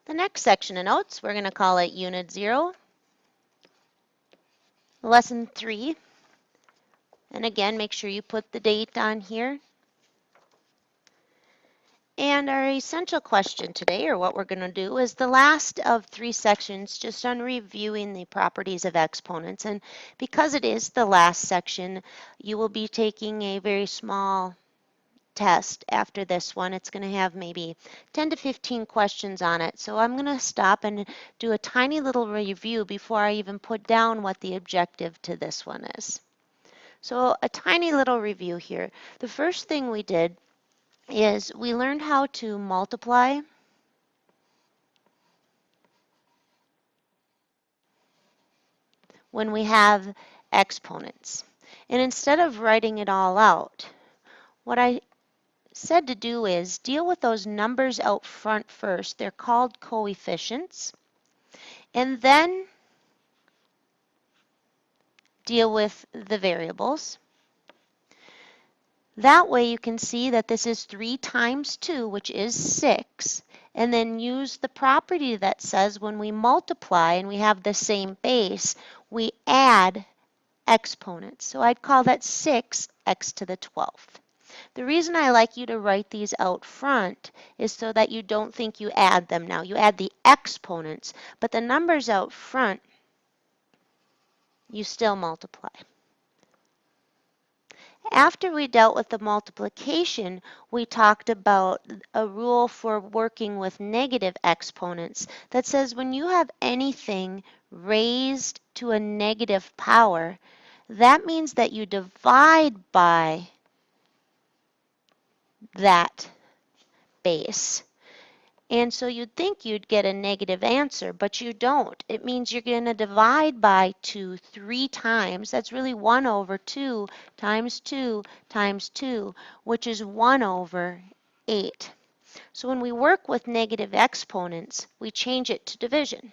The next section of notes, we're going to call it Unit 0, Lesson 3. And again, make sure you put the date on here. And our essential question today, or what we're going to do, is the last of 3 sections just on reviewing the properties of exponents. And because it is the last section, you will be taking a very small test after this one. It's going to have maybe 10 to 15 questions on it. So I'm going to stop and do a tiny little review before I even put down what the objective to this one is. So a tiny little review here. The first thing we did is we learned how to multiply when we have exponents. And instead of writing it all out, what I said to do is deal with those numbers out front first. They're called coefficients. And then deal with the variables. That way you can see that this is 3 times 2, which is 6, and then use the property that says when we multiply and we have the same base, we add exponents. So I'd call that 6x to the 12th. The reason I like you to write these out front is so that you don't think you add them now. You add the exponents, but the numbers out front, you still multiply. After we dealt with the multiplication, we talked about a rule for working with negative exponents that says when you have anything raised to a negative power, that means that you divide by that base. And so you'd think you'd get a negative answer, but you don't. It means you're going to divide by 2 3 times. That's really 1 over 2 times 2 times 2, which is 1 over 8. So when we work with negative exponents, we change it to division.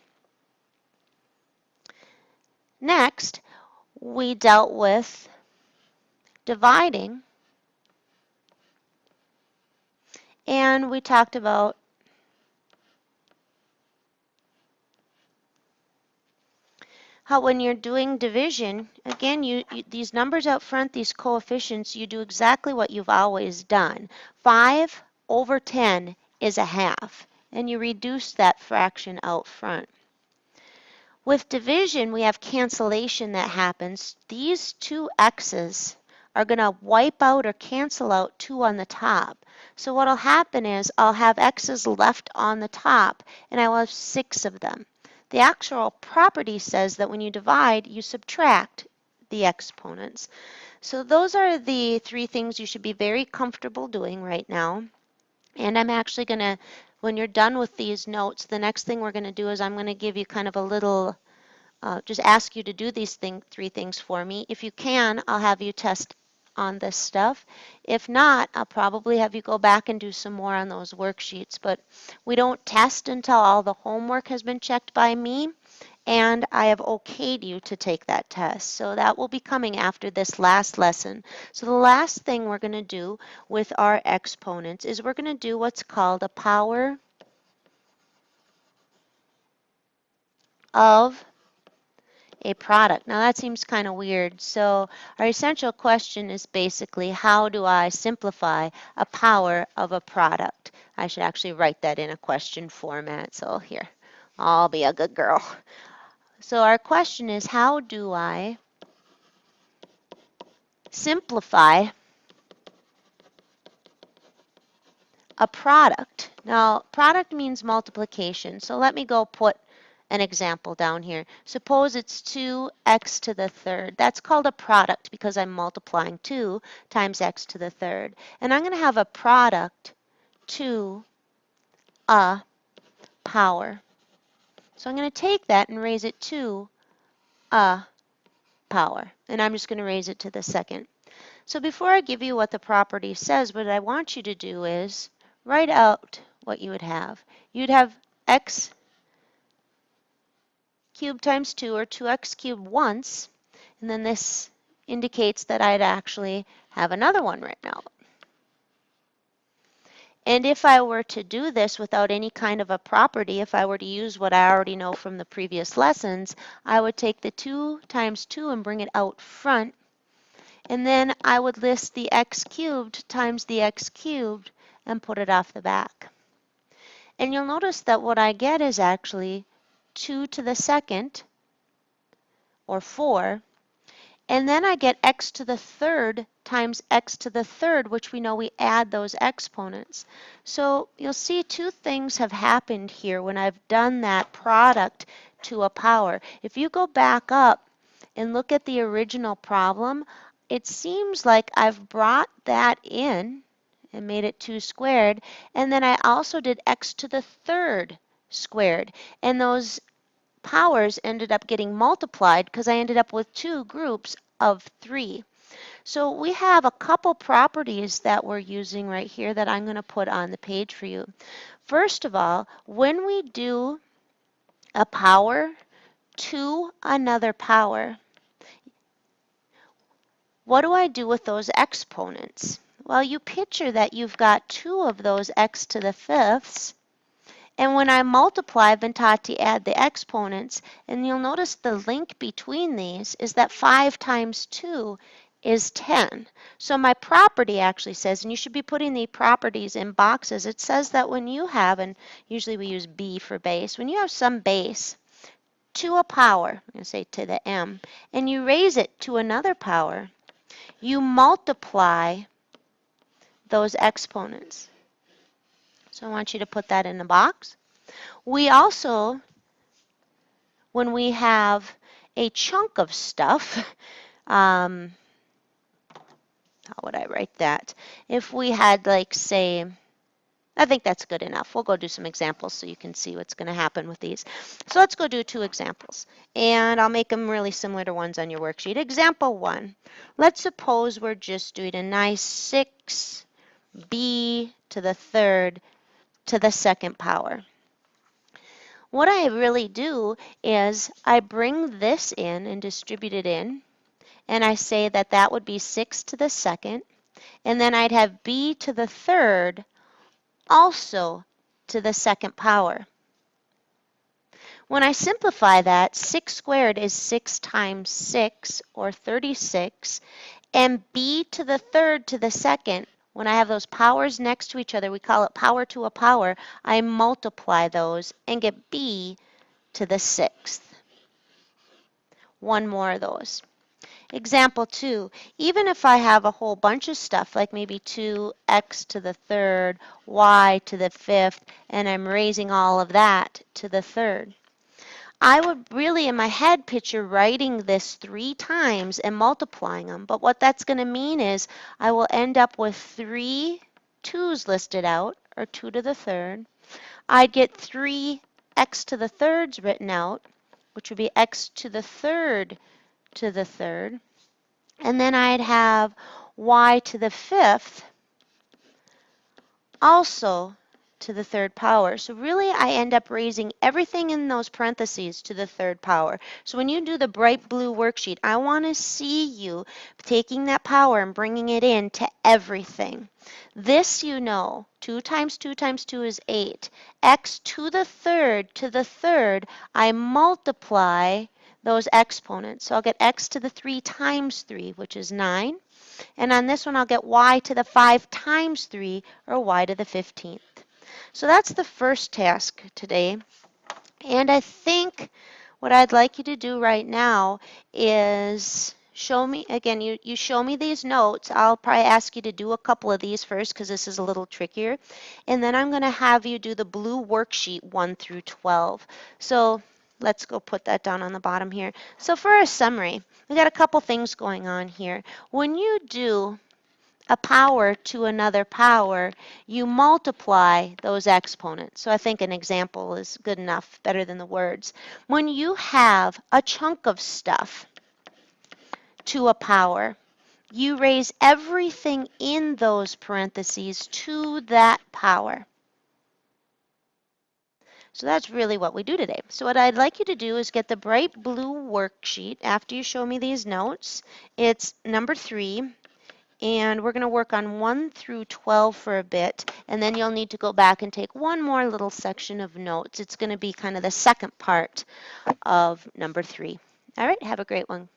Next, we dealt with dividing, and we talked about how when you're doing division, again, these numbers out front, these coefficients, you do exactly what you've always done. 5 over 10 is a half, and you reduce that fraction out front. With division, we have cancellation that happens. These two x's are going to wipe out or cancel out 2 on the top. So what will happen is I'll have x's left on the top, and I will have 6 of them. The actual property says that when you divide, you subtract the exponents. So those are the 3 things you should be very comfortable doing right now. And I'm actually going to, when you're done with these notes, the next thing we're going to do is I'm going to give you kind of a little, just ask you to do these 3 things for me. If you can, I'll have you test on this stuff. If not, I'll probably have you go back and do some more on those worksheets. But we don't test until all the homework has been checked by me, and I have okayed you to take that test. So that will be coming after this last lesson. So the last thing we're going to do with our exponents is we're going to do what's called a power of a product. Now that seems kind of weird. So our essential question is basically, how do I simplify a power of a product? I should actually write that in a question format. So here, I'll be a good girl. So our question is, how do I simplify a product? Now, product means multiplication. So let me go put an example down here. Suppose it's 2x to the third. That's called a product because I'm multiplying 2 times x to the third. And I'm going to have a product to a power. So I'm going to take that and raise it to a power. And I'm just going to raise it to the second. So before I give you what the property says, what I want you to do is write out what you would have. You'd have x cubed times 2, or 2x cubed once, and then this indicates that I'd actually have another one written out. And if I were to do this without any kind of a property, if I were to use what I already know from the previous lessons, I would take the 2 times 2 and bring it out front. And then I would list the x cubed times the x cubed and put it off the back. And you'll notice that what I get is actually 2 to the second, or 4, and then I get x to the third times x to the third, which we know we add those exponents. So you'll see two things have happened here when I've done that product to a power. If you go back up and look at the original problem, it seems like I've brought that in and made it 2 squared, and then I also did x to the third squared, and those powers ended up getting multiplied because I ended up with 2 groups of 3. So we have a couple properties that we're using right here that I'm going to put on the page for you. First of all, when we do a power to another power, what do I do with those exponents? Well, you picture that you've got 2 of those x to the fifths, and when I multiply, I've been taught to add the exponents, and you'll notice the link between these is that 5 times 2 is 10. So my property actually says, and you should be putting the properties in boxes, it says that when you have, and usually we use b for base, when you have some base to a power, I'm going to say to the m, and you raise it to another power, you multiply those exponents. So I want you to put that in the box. We also, when we have a chunk of stuff, how would I write that? If we had, like, say, I think that's good enough. We'll go do some examples so you can see what's going to happen with these. So let's go do 2 examples, and I'll make them really similar to ones on your worksheet. Example 1, let's suppose we're just doing a nice 6b to the third to the second power. What I really do is I bring this in and distribute it in, and I say that that would be 6 to the second, and then I'd have b to the third also to the second power. When I simplify that, 6 squared is 6 times 6, or 36, and b to the third to the second, when I have those powers next to each other, we call it power to a power, I multiply those and get b to the sixth. One more of those. Example 2, even if I have a whole bunch of stuff, like maybe 2x to the third, y to the fifth, and I'm raising all of that to the third, I would really in my head picture writing this 3 times and multiplying them. But what that's going to mean is I will end up with 3 2's listed out, or 2 to the third. I'd get 3 x to the thirds written out, which would be x to the third to the third. And then I'd have y to the fifth also to the third power. So really I end up raising everything in those parentheses to the third power. So when you do the bright blue worksheet, I want to see you taking that power and bringing it in to everything. This, you know, 2 times 2 times 2 is 8. X to the third, I multiply those exponents. So I'll get x to the 3 times 3, which is 9. And on this one, I'll get y to the 5 times 3, or y to the 15th. So that's the first task today. And I think what I'd like you to do right now is show me, again, you show me these notes. I'll probably ask you to do a couple of these first because this is a little trickier. And then I'm going to have you do the blue worksheet 1 through 12. So let's go put that down on the bottom here. So for a summary, we got a couple things going on here. When you do a power to another power, you multiply those exponents. So I think an example is good enough, better than the words. When you have a chunk of stuff to a power, you raise everything in those parentheses to that power. So that's really what we do today. So what I'd like you to do is get the bright blue worksheet after you show me these notes. It's number 3. and we're going to work on 1 through 12 for a bit, and then you'll need to go back and take one more little section of notes. It's going to be kind of the second part of number 3. All right, have a great one.